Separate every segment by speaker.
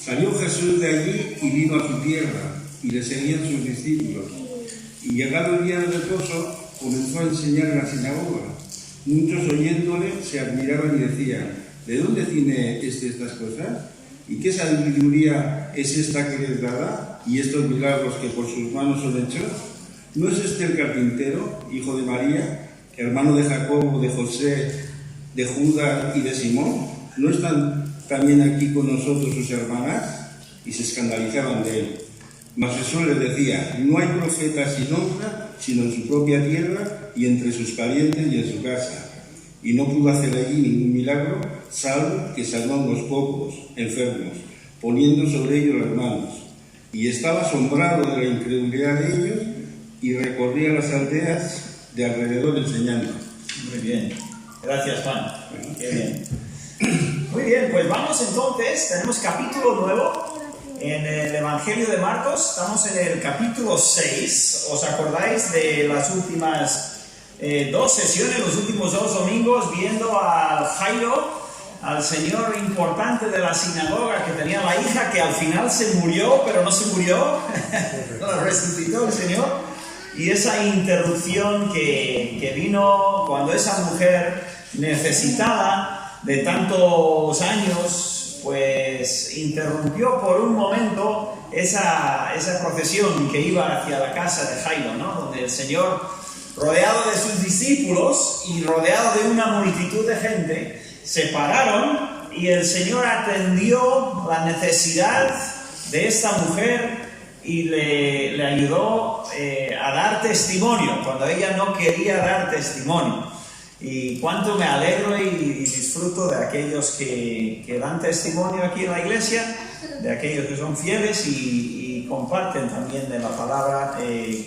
Speaker 1: Salió Jesús de allí y vino a su tierra, y le seguían sus discípulos. Y llegado el día del reposo, comenzó a enseñar en la sinagoga. Muchos oyéndole se admiraban y decían: ¿de dónde tiene estas cosas? ¿Y qué sabiduría es esta que les dará? ¿Y estos milagros que por sus manos son hechos? ¿No es este el carpintero, hijo de María, hermano de Jacobo, de José, de Judas y de Simón? ¿No están también aquí con nosotros sus hermanas? Y se escandalizaban de él. Mas Jesús les decía: no hay profeta sin honra, sino en su propia tierra y entre sus parientes y en su casa. Y no pudo hacer allí ningún milagro, salvo que sanó a unos pocos enfermos, poniendo sobre ellos las manos. Y estaba asombrado de la incredulidad de ellos, y recorría las aldeas de alrededor enseñando.
Speaker 2: Muy bien. Gracias, Juan. Qué bien. Muy bien, pues vamos entonces. Tenemos capítulo nuevo en el Evangelio de Marcos. Estamos en el capítulo 6. ¿Os acordáis de las últimas dos sesiones, los últimos 2 domingos, viendo al Jairo, al señor importante de la sinagoga, que tenía la hija que al final se murió, pero no se murió, la resucitó el Señor? Y esa interrupción que vino cuando esa mujer necesitada de tantos años, pues interrumpió por un momento esa procesión que iba hacia la casa de Jairo, ¿no? Donde el Señor, rodeado de sus discípulos y rodeado de una multitud de gente, se pararon y el Señor atendió la necesidad de esta mujer y le ayudó a dar testimonio cuando ella no quería dar testimonio. Y cuánto me alegro y disfruto de aquellos que dan testimonio aquí en la iglesia, de aquellos que son fieles y comparten también de la palabra.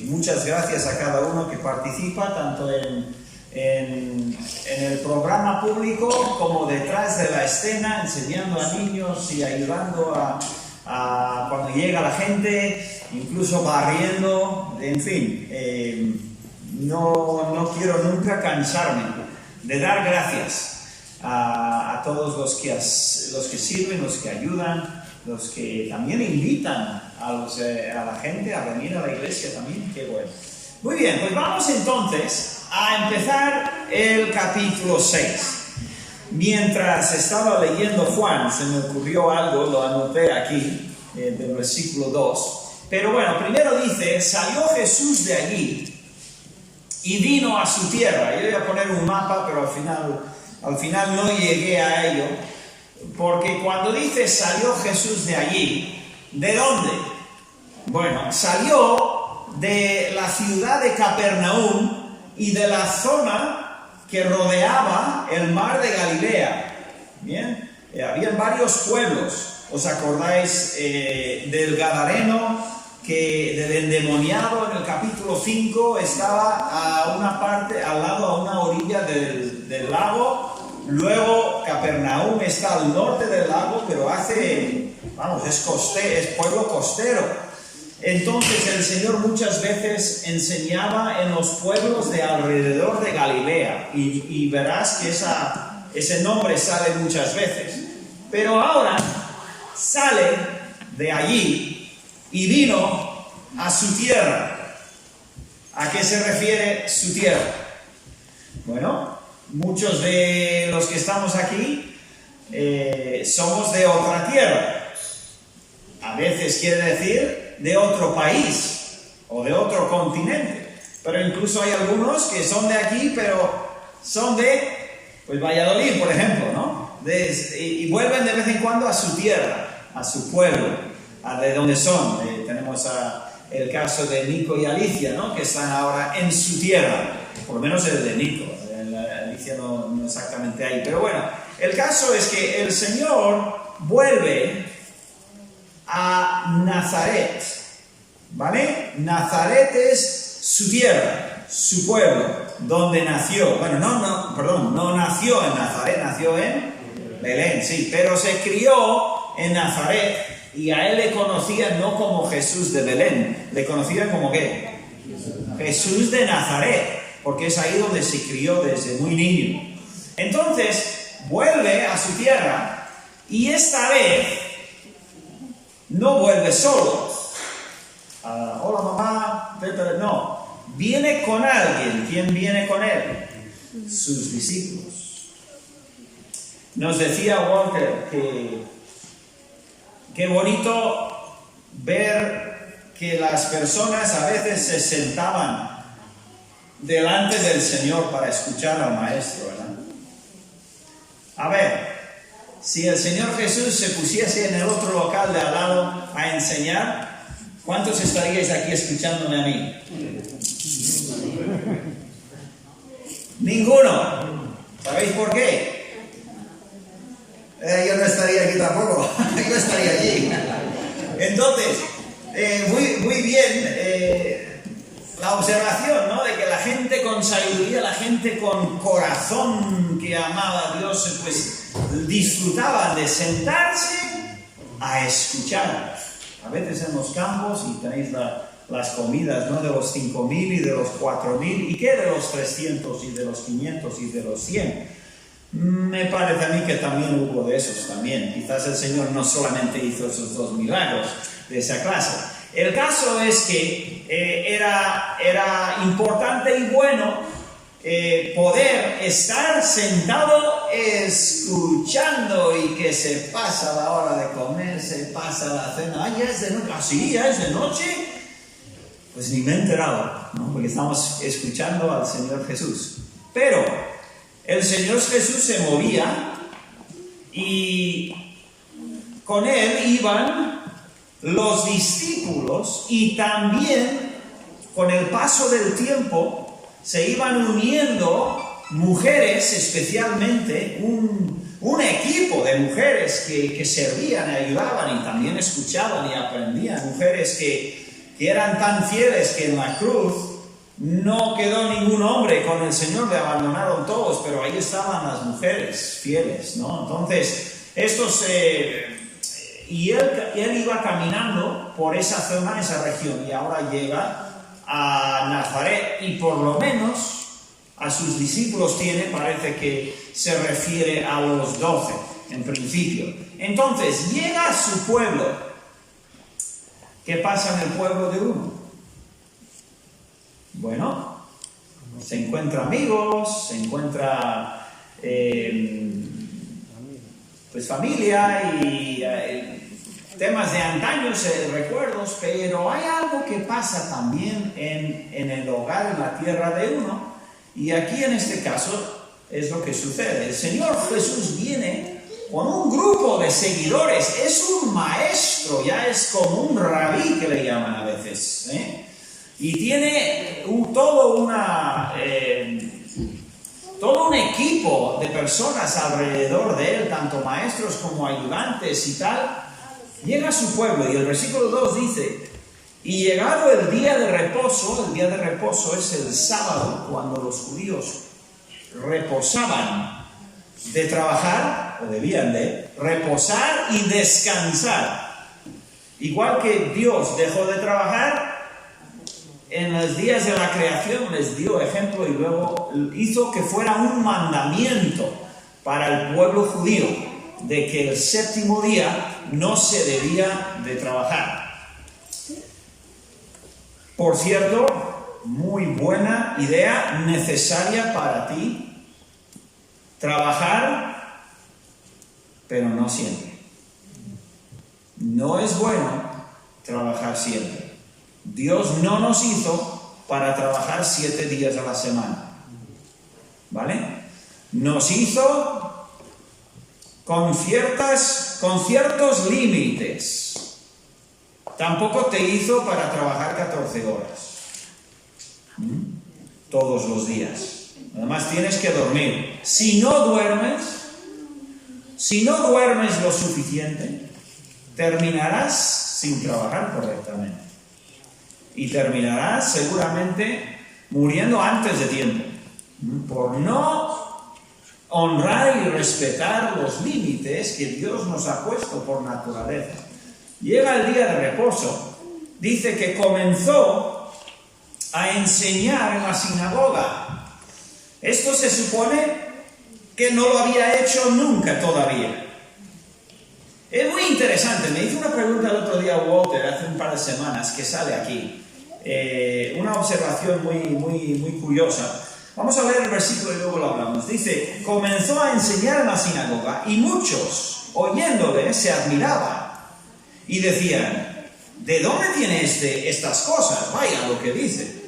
Speaker 2: Muchas gracias a cada uno que participa, tanto en el programa público como detrás de la escena, enseñando a niños y ayudando a cuando llega la gente, incluso barriendo, en fin. No quiero nunca cansarme de dar gracias a todos los que sirven, los que ayudan, los que también invitan a la gente a venir a la iglesia también. Qué bueno. Muy bien, pues vamos entonces a empezar el capítulo 6. Mientras estaba leyendo Juan, se me ocurrió algo, lo anoté aquí, del versículo 2. Pero bueno, primero dice: salió Jesús de allí y vino a su tierra. Yo voy a poner un mapa, pero al final no llegué a ello, porque cuando dice salió Jesús de allí, ¿de dónde? Bueno, salió de la ciudad de Capernaum y de la zona que rodeaba el mar de Galilea. Bien, habían varios pueblos. ¿Os acordáis del Gadareno, del endemoniado? En el capítulo 5 estaba a una parte, al lado, a una orilla del lago. Luego Capernaum está al norte del lago, pero es pueblo costero. Entonces el Señor muchas veces enseñaba en los pueblos de alrededor de Galilea, y verás que ese nombre sale muchas veces. Pero ahora sale de allí y vino a su tierra. ¿A qué se refiere su tierra? Bueno, muchos de los que estamos aquí somos de otra tierra. A veces quiere decir de otro país o de otro continente. Pero incluso hay algunos que son de aquí, pero son de Valladolid, por ejemplo, ¿no? Y vuelven de vez en cuando a su tierra, a su pueblo, de donde son. Tenemos el caso de Nico y Alicia, ¿no? Que están ahora en su tierra, por lo menos el de Nico. Alicia no exactamente ahí. Pero bueno, el caso es que el Señor vuelve a Nazaret, ¿vale? Nazaret es su tierra, su pueblo, donde nació. Bueno, no nació en Nazaret, nació en Belén, sí, pero se crió en Nazaret, y a él le conocían no como Jesús de Belén, le conocían como ¿qué? Jesús de Nazaret, porque es ahí donde se crió desde muy niño. Entonces vuelve a su tierra, y esta vez no vuelve solo. Hola mamá, no. Viene con alguien. ¿Quién viene con él? Sus discípulos. Nos decía Walter que qué bonito ver que las personas a veces se sentaban delante del Señor para escuchar al Maestro, ¿verdad? A ver, si el Señor Jesús se pusiese en el otro local de al lado a enseñar, ¿cuántos estaríais aquí escuchándome a mí? Ninguno. ¿Sabéis por qué? Yo no estaría aquí tampoco. Yo estaría allí. Entonces, muy bien la observación, ¿no? De que la gente con sabiduría, la gente con corazón que amaba a Dios, pues disfrutaban de sentarse a escuchar. A veces en los campos, y tenéis las comidas, ¿no? De los 5.000 y de los 4.000, ¿y qué de los 300 y de los 500 y de los 100? Me parece a mí que también hubo de esos también. Quizás el Señor no solamente hizo esos 2 milagros de esa clase. El caso es que era importante y bueno poder estar sentado escuchando, y que se pasa la hora de comer, se pasa la cena. ¿Ya es de noche? ¿Ah, sí? ¿Ya es de noche? Pues ni me he enterado, ¿no? Porque estamos escuchando al Señor Jesús. Pero el Señor Jesús se movía y con él iban los discípulos, y también con el paso del tiempo se iban uniendo mujeres, especialmente un equipo de mujeres que servían y ayudaban y también escuchaban y aprendían, mujeres que eran tan fieles que en la cruz no quedó ningún hombre con el Señor, le abandonaron todos, pero ahí estaban las mujeres fieles, ¿no? Entonces, y él iba caminando por esa zona, esa región, y ahora llega a Nazaret, y por lo menos a sus discípulos parece que se refiere a los 12, en principio. Entonces, llega a su pueblo. ¿Qué pasa en el pueblo de uno? Bueno, se encuentra amigos, se encuentra pues familia y temas de antaños, recuerdos, pero hay algo que pasa también en el hogar, en la tierra de uno, y aquí en este caso es lo que sucede. El Señor Jesús viene con un grupo de seguidores, es un maestro, ya es como un rabí que le llaman a veces, y tiene todo un equipo de personas alrededor de él, tanto maestros como ayudantes y tal. Llega a su pueblo y el versículo 2 dice: y llegado el día de reposo es el sábado, cuando los judíos reposaban de trabajar, o debían de reposar y descansar. Igual que Dios dejó de trabajar en los días de la creación, les dio ejemplo y luego hizo que fuera un mandamiento para el pueblo judío de que el séptimo día no se debía de trabajar. Por cierto, muy buena idea, necesaria para ti, trabajar, pero no siempre. No es bueno trabajar siempre. Dios no nos hizo para trabajar 7 días a la semana, ¿vale? Nos hizo con ciertos límites. Tampoco te hizo para trabajar 14 horas todos los días. Además tienes que dormir. Si no duermes lo suficiente, terminarás sin trabajar correctamente. Y terminarás seguramente muriendo antes de tiempo, por no honrar y respetar los límites que Dios nos ha puesto por naturaleza. Llega el día de reposo, dice que comenzó a enseñar en la sinagoga. Esto se supone que no lo había hecho nunca todavía. Es muy interesante. Me hizo una pregunta el otro día Walter, hace un par de semanas, que sale aquí. Una observación muy curiosa. Vamos a leer el versículo y luego lo hablamos. Dice, comenzó a enseñar en la sinagoga y muchos, oyéndole, se admiraban y decían, ¿de dónde tiene estas cosas? Vaya lo que dice.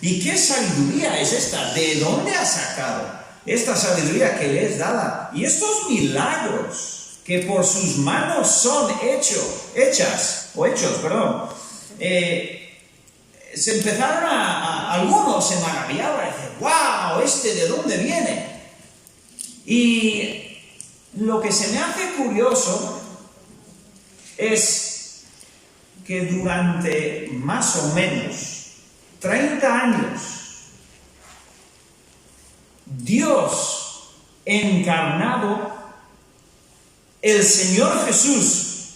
Speaker 2: ¿Y qué sabiduría es esta? ¿De dónde ha sacado esta sabiduría que le es dada? Y estos milagros que por sus manos son hechos, se empezaron algunos se maravillaban y decían, ¡wow! ¿De dónde viene? Y lo que se me hace curioso es que durante más o menos 30 años, Dios encarnado, el Señor Jesús,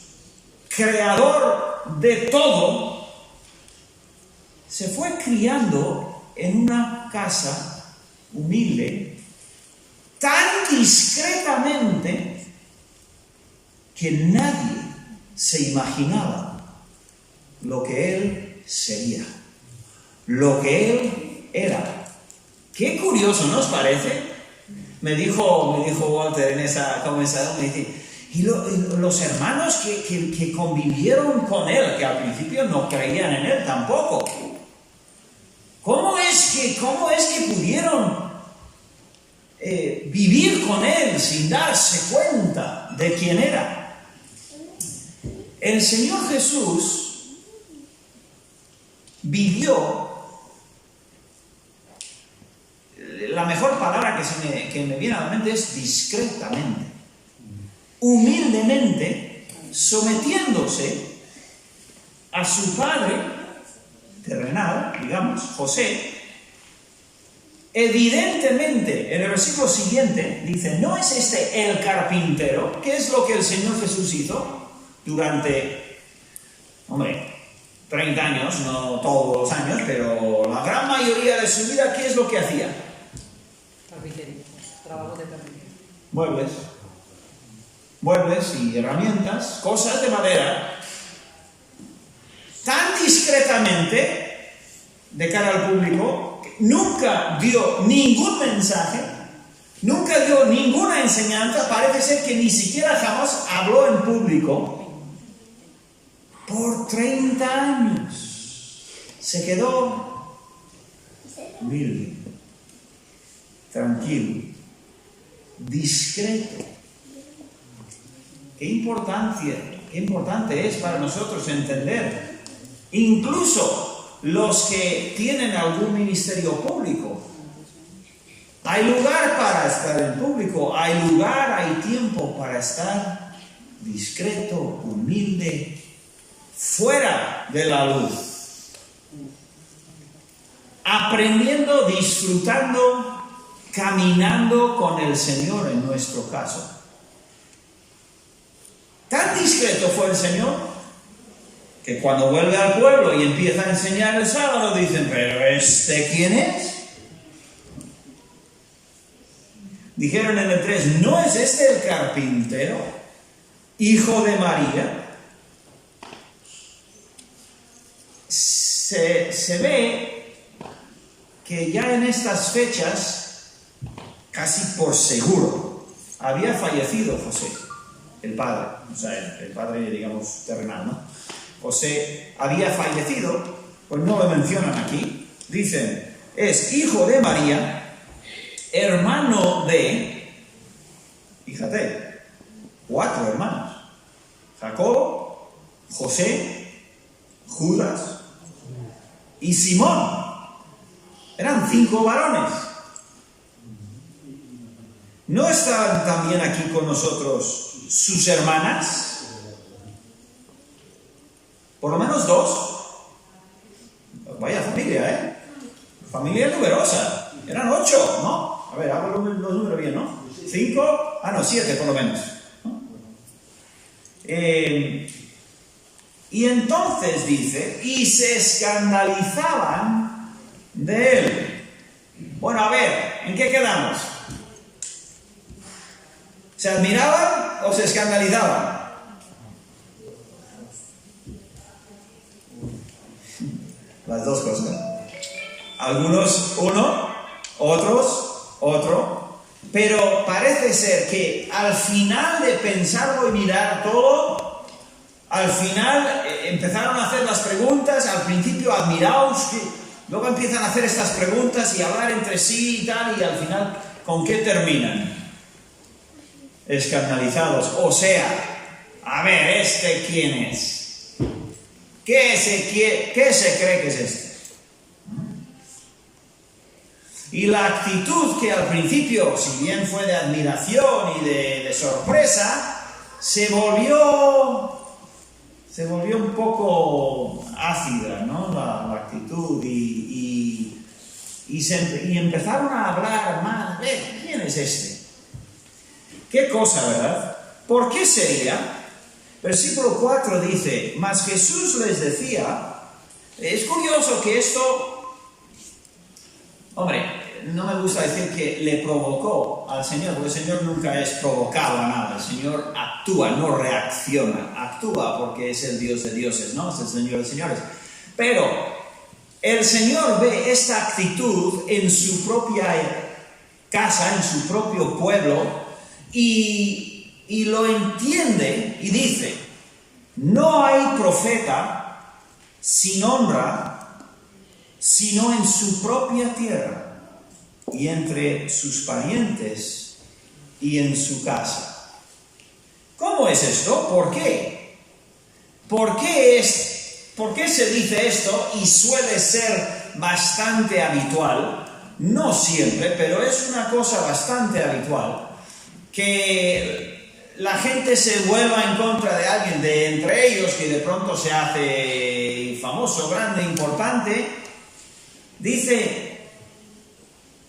Speaker 2: creador de todo, se fue criando en una casa humilde, tan discretamente que nadie se imaginaba lo que Él sería, lo que Él era. Qué curioso, ¿no os parece? Me dijo Walter en esa conversación, me dice, y los hermanos que convivieron con Él, que al principio no creían en Él tampoco, ¿cómo es que pudieron vivir con Él sin darse cuenta de quién era? El Señor Jesús vivió, la mejor palabra que me viene a la mente es discretamente, humildemente, sometiéndose a su padre terrenal, digamos, José. Evidentemente, en el versículo siguiente dice, ¿no es este el carpintero? ¿Qué es lo que el Señor Jesús hizo durante, 30 años, no todos los años, pero la gran mayoría de su vida? ¿Qué es lo que hacía?
Speaker 3: Carpintería, trabajo de carpintería.
Speaker 2: Muebles y herramientas, cosas de madera, tan discretamente de cara al público, que nunca dio ningún mensaje, nunca dio ninguna enseñanza. Parece ser que ni siquiera jamás habló en público por 30 años. Se quedó humilde, tranquilo, discreto. Qué importante es para nosotros entender. Incluso los que tienen algún ministerio público, hay lugar para estar en público, hay tiempo para estar discreto, humilde, fuera de la luz, aprendiendo, disfrutando, caminando con el Señor en nuestro caso. Tan discreto fue el Señor que cuando vuelve al pueblo y empieza a enseñar el sábado, dicen, ¿pero quién es? Dijeron en el 3, ¿no es este el carpintero, hijo de María? Se ve que ya en estas fechas, casi por seguro, había fallecido José, el padre, el padre, digamos, terrenal, ¿no? José había fallecido, pues no lo mencionan aquí. Dicen, es hijo de María, hermano de, fíjate, 4 hermanos: Jacobo, José, Judas y Simón. Eran 5 varones. ¿No estaban también aquí con nosotros sus hermanas? Por lo menos 2. Vaya familia, familia numerosa. Eran 8, ¿no? A ver, hago los números bien, ¿no? 5, 7 por lo menos, ¿no? Y entonces dice, y se escandalizaban de él. Bueno, a ver, ¿en qué quedamos? ¿Se admiraban o se escandalizaban? las dos cosas. Algunos uno, otros otro, pero parece ser que al final de pensarlo y mirar todo, al final empezaron a hacer las preguntas, al principio admiraos, que luego empiezan a hacer estas preguntas y hablar entre sí y tal, y al final, ¿con qué terminan? Escandalizados. O sea, a ver, ¿este quién es? ¿Qué se cree que es este? Y la actitud que al principio, si bien fue de admiración y de sorpresa, se volvió un poco ácida, ¿no? La actitud y empezaron a hablar más. ¿Quién es este? ¿Qué cosa, verdad? ¿Por qué sería? Versículo 4 dice, mas Jesús les decía, es curioso que esto, hombre, no me gusta decir que le provocó al Señor, porque el Señor nunca es provocado a nada, el Señor actúa, no reacciona, actúa porque es el Dios de dioses, ¿no? Es el Señor de señores. Pero el Señor ve esta actitud en su propia casa, en su propio pueblo, y lo entiende y dice, no hay profeta sin honra, sino en su propia tierra, y entre sus parientes, y en su casa. ¿Cómo es esto? ¿Por qué? ¿Por qué se dice esto? Y suele ser bastante habitual, no siempre, pero es una cosa bastante habitual, que la gente se vuelva en contra de alguien de entre ellos, que de pronto se hace famoso, grande, importante. Dice,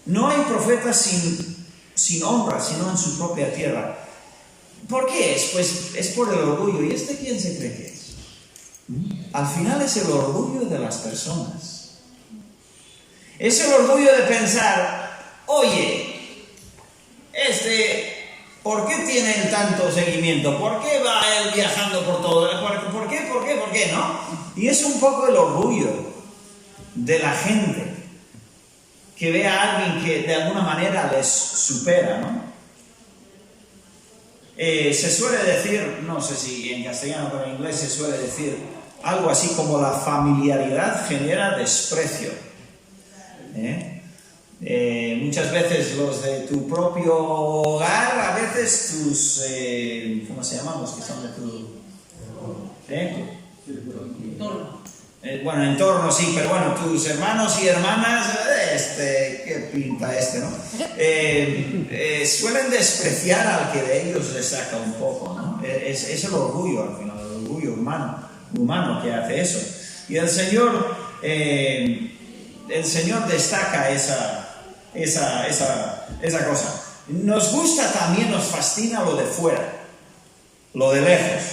Speaker 2: no hay profeta sin honra, sino en su propia tierra. ¿Por qué es? Pues es por el orgullo. ¿Y este quién se cree que es? Al final es el orgullo de las personas. Es el orgullo de pensar, oye, ¿por qué tiene tanto seguimiento? ¿Por qué va él viajando por todo? ¿Por qué? ¿No? Y es un poco el orgullo de la gente que ve a alguien que de alguna manera les supera, ¿no? Se suele decir, no sé si en castellano pero en inglés se suele decir algo así como la familiaridad genera desprecio. Muchas veces los de tu propio hogar, a veces tus, ¿cómo se llaman los que son de tu?
Speaker 3: Entorno.
Speaker 2: Bueno, entorno sí, pero bueno, tus hermanos y hermanas, qué pinta ¿no? Suelen despreciar al que de ellos les saca un poco, ¿no? Es el orgullo al final, el orgullo humano que hace eso. Y el Señor destaca esa cosa. Nos gusta también, nos fascina lo de fuera, lo de lejos.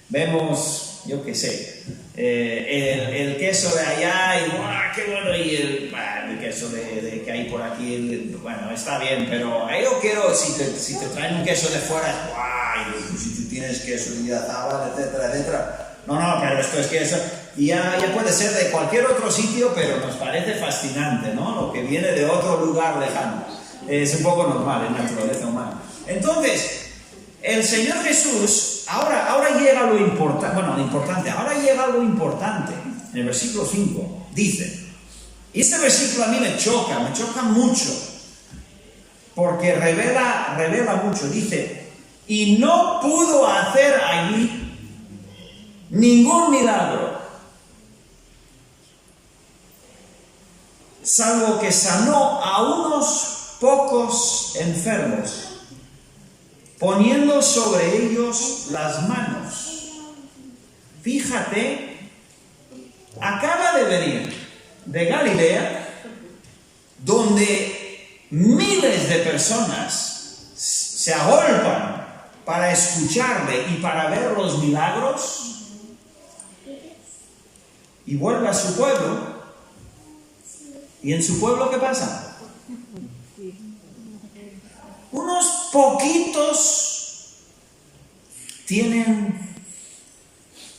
Speaker 2: Vemos, yo qué sé, el queso de allá y ¡guau, qué bueno! Y el queso de que hay por aquí, bueno, está bien, pero yo quiero, si te traen un queso de fuera, ¡guau! Si tú tienes queso de Idiazábal, etcétera, etcétera. No, pero esto es queso. Y ya puede ser de cualquier otro sitio, pero nos parece fascinante, ¿no? Lo que viene de otro lugar lejano. Es un poco normal en la naturaleza humana. Entonces, el Señor Jesús, ahora llega lo importante, ahora llega algo importante. En el versículo 5 dice, y este versículo a mí me choca mucho, porque revela mucho. Dice, y no pudo hacer allí ningún milagro, salvo que sanó a unos pocos enfermos, poniendo sobre ellos las manos. Fíjate, acaba de venir de Galilea, donde miles de personas se agolpan para escucharle y para ver los milagros, y vuelve a su pueblo. ¿Y en su pueblo qué pasa? Unos poquitos tienen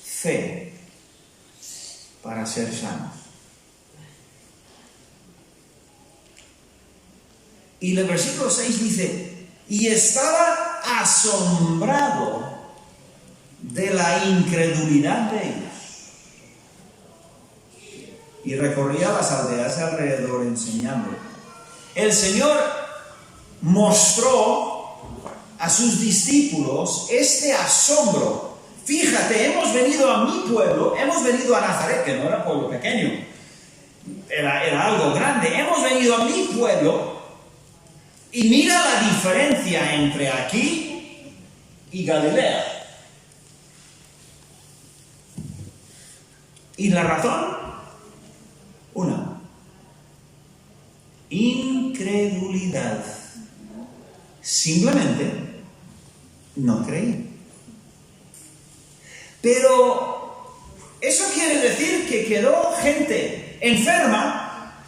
Speaker 2: fe para ser sanos. Y el versículo 6 dice, y estaba asombrado de la incredulidad de ellos. Y recorría las aldeas alrededor enseñando. El Señor mostró a sus discípulos este asombro. Fíjate, hemos venido a mi pueblo, hemos venido a Nazaret, que no era pueblo pequeño, era algo grande. Hemos venido a mi pueblo y mira la diferencia entre aquí y Galilea. ¿Y la razón? Una: incredulidad. Simplemente no creí. Pero eso quiere decir que quedó gente enferma,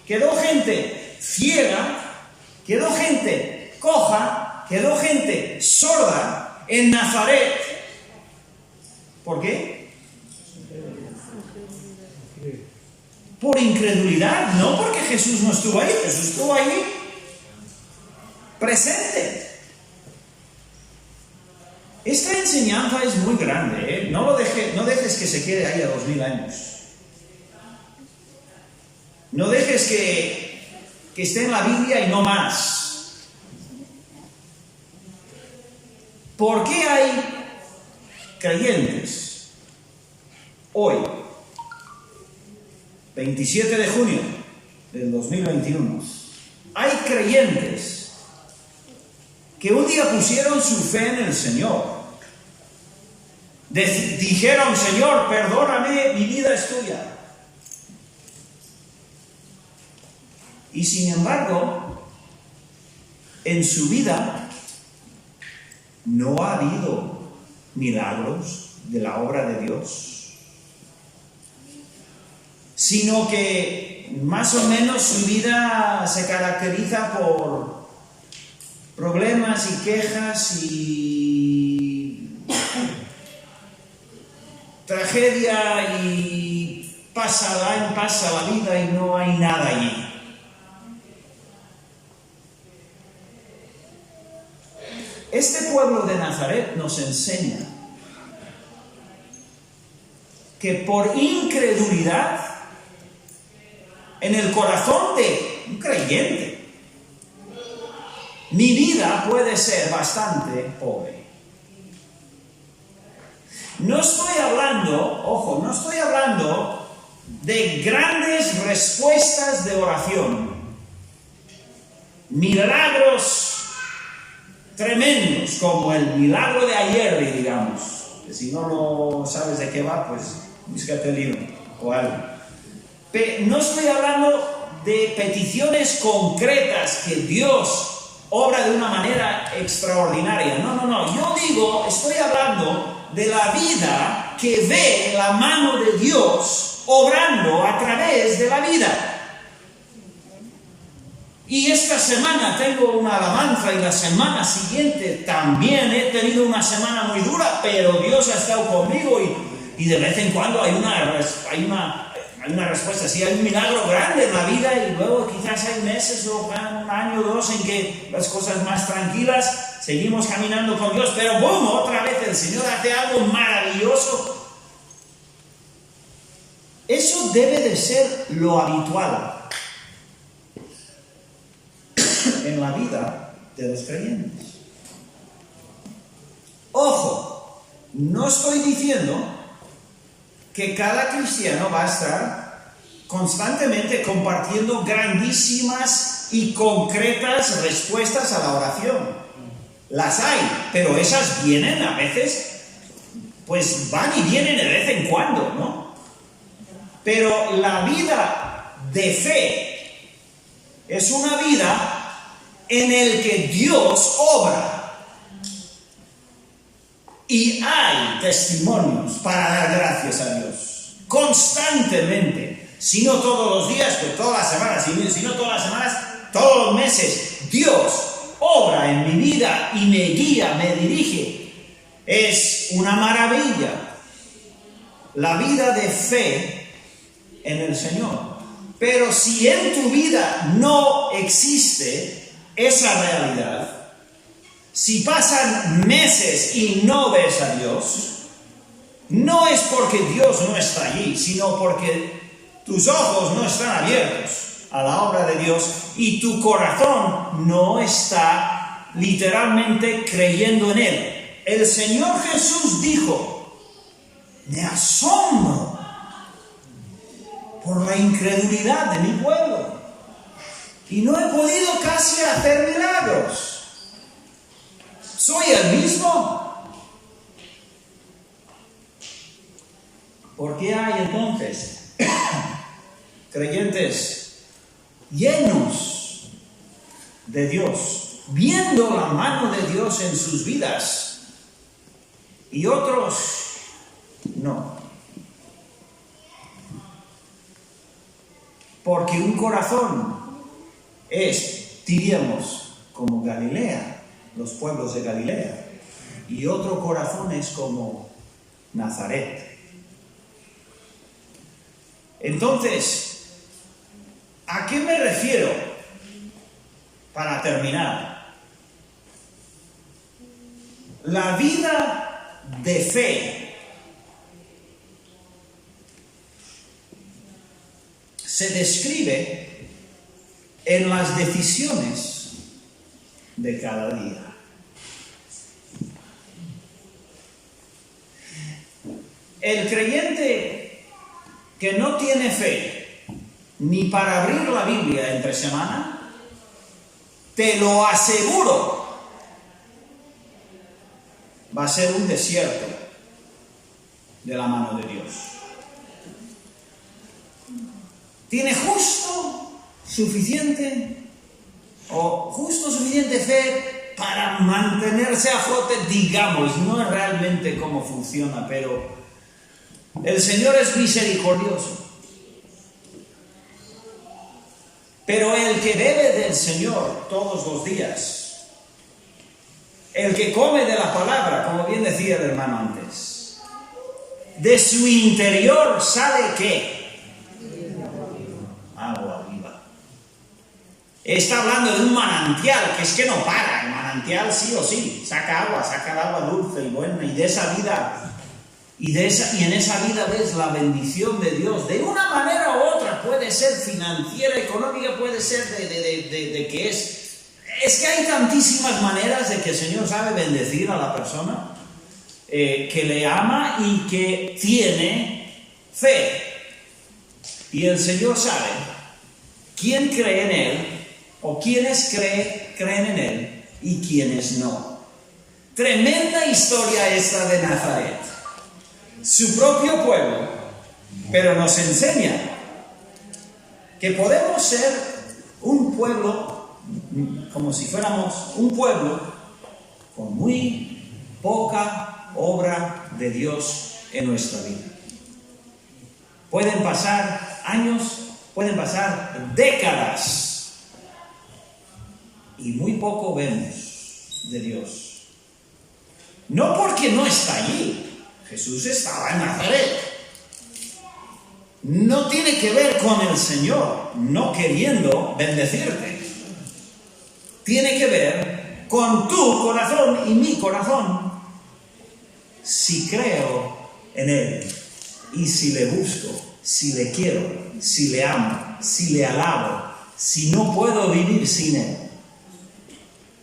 Speaker 2: quedó gente ciega, quedó gente coja, quedó gente sorda en Nazaret. ¿Por qué? Por incredulidad, no porque Jesús no estuvo ahí. Jesús estuvo ahí presente. Esta enseñanza es muy grande, ¿eh? No dejes que se quede ahí a 2000 años. No dejes que esté en la Biblia y no más. ¿Por qué hay creyentes hoy, 27 de junio del 2021, hay creyentes que un día pusieron su fe en el Señor? Dijeron: Señor, perdóname, mi vida es tuya. Y sin embargo, en su vida no ha habido milagros de la obra de Dios, sino que más o menos su vida se caracteriza por problemas y quejas y tragedia, y pasa la vida y no hay nada allí. Este pueblo de Nazaret nos enseña que por incredulidad en el corazón de un creyente, mi vida puede ser bastante pobre. No estoy hablando, ojo, no estoy hablando de grandes respuestas de oración, milagros tremendos como el milagro de ayer, digamos, que si no lo sabes de qué va, pues búscate el libro o algo. Pero no estoy hablando de peticiones concretas que Dios obra de una manera extraordinaria. No. Estoy hablando de la vida que ve la mano de Dios obrando a través de la vida. Y esta semana tengo una alabanza y la semana siguiente también he tenido una semana muy dura, pero Dios ha estado conmigo y de vez en cuando hay una respuesta. Sí, hay un milagro grande en la vida, y luego quizás hay meses o un año o dos en que las cosas más tranquilas, seguimos caminando con Dios, pero ¡boom!, otra vez el Señor hace algo maravilloso. Eso debe de ser lo habitual en la vida de los creyentes. Ojo, no estoy diciendo que cada cristiano va a estar constantemente compartiendo grandísimas y concretas respuestas a la oración. Las hay, pero esas vienen a veces, pues van y vienen de vez en cuando, ¿no? Pero la vida de fe es una vida en el que Dios obra. Y hay testimonios para dar gracias a Dios constantemente, si no todos los días, pues todas las semanas, si no todas las semanas, todos los meses. Dios obra en mi vida y me guía, me dirige. Es una maravilla la vida de fe en el Señor. Pero si en tu vida no existe esa realidad, si pasan meses y no ves a Dios, no es porque Dios no está allí, sino porque tus ojos no están abiertos a la obra de Dios y tu corazón no está literalmente creyendo en Él. El Señor Jesús dijo: me asombro por la incredulidad de mi pueblo y no he podido casi hacer milagros. ¿Soy el mismo? ¿Por qué hay entonces creyentes llenos de Dios, viendo la mano de Dios en sus vidas, y otros no? Porque un corazón es, diríamos, como Galilea, los pueblos de Galilea, y otro corazón es como Nazaret. Entonces, ¿a qué me refiero para terminar? La vida de fe se describe en las decisiones de cada día. El creyente que no tiene fe ni para abrir la Biblia entre semana, te lo aseguro, va a ser un desierto de la mano de Dios. Tiene justo suficiente fe para mantenerse a flote, digamos. No es realmente cómo funciona, pero el Señor es misericordioso. Pero el que bebe del Señor todos los días, el que come de la palabra, como bien decía el hermano antes, de su interior sale ¿qué? Agua viva. Está hablando de un manantial, que es que no para. El manantial sí o sí saca el agua dulce y buena, y de esa vida. Y en esa vida ves la bendición de Dios de una manera u otra. Puede ser financiera, económica, puede ser de que es que hay tantísimas maneras de que el Señor sabe bendecir a la persona que le ama y que tiene fe. Y el Señor sabe quién cree en Él o quiénes creen en Él y quiénes no. Tremenda historia esta de Nazaret. Su propio pueblo, pero nos enseña que podemos ser un pueblo, como si fuéramos un pueblo con muy poca obra de Dios en nuestra vida. Pueden pasar años, pueden pasar décadas y muy poco vemos de Dios. No porque no está allí. Jesús estaba en Nazaret. No tiene que ver con el Señor no queriendo bendecirte. Tiene que ver con tu corazón y mi corazón. Si creo en Él y si le busco, si le quiero, si le amo, si le alabo, si no puedo vivir sin Él.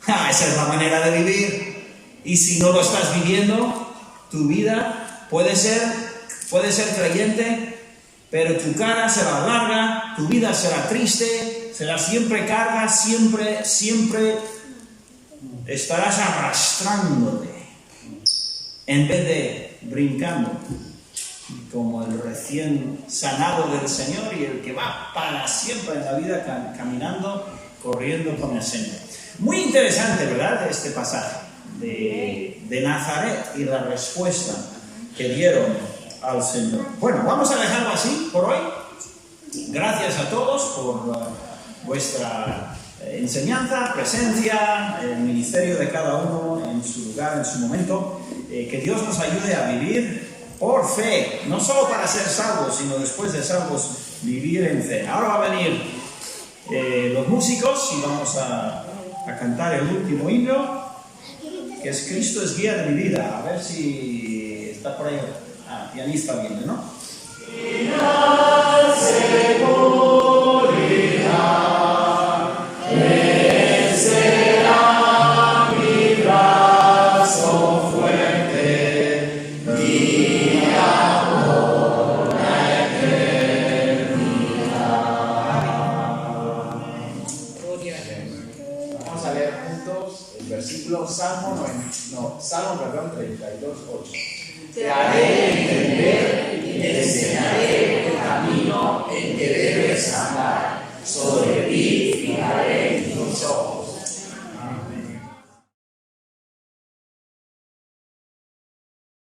Speaker 2: Esa es la manera de vivir. Y si no lo estás viviendo, tu vida puede ser creyente, pero tu cara será larga, tu vida será triste, será siempre carga, siempre estarás arrastrándote en vez de brincando como el recién sanado del Señor y el que va para siempre en la vida caminando, corriendo con el Señor. Muy interesante, ¿verdad?, este pasaje de Nazaret y la respuesta que dieron al Señor. Bueno, vamos a dejarlo así por hoy. Gracias a todos por vuestra enseñanza, presencia, el ministerio de cada uno en su lugar, en su momento. Que Dios nos ayude a vivir por fe, no solo para ser salvos, sino después de salvos Vivir en fe. Ahora va a venir los músicos y vamos a cantar el último himno, que es Cristo es guía de mi vida. A ver si está por ahí. Ah, pianista viene, ¿no?
Speaker 4: Vamos a leer juntos el versículo Salmo 32:8. Te haré entender y te enseñaré el camino en que debes andar. Sobre ti fijaré mis ojos.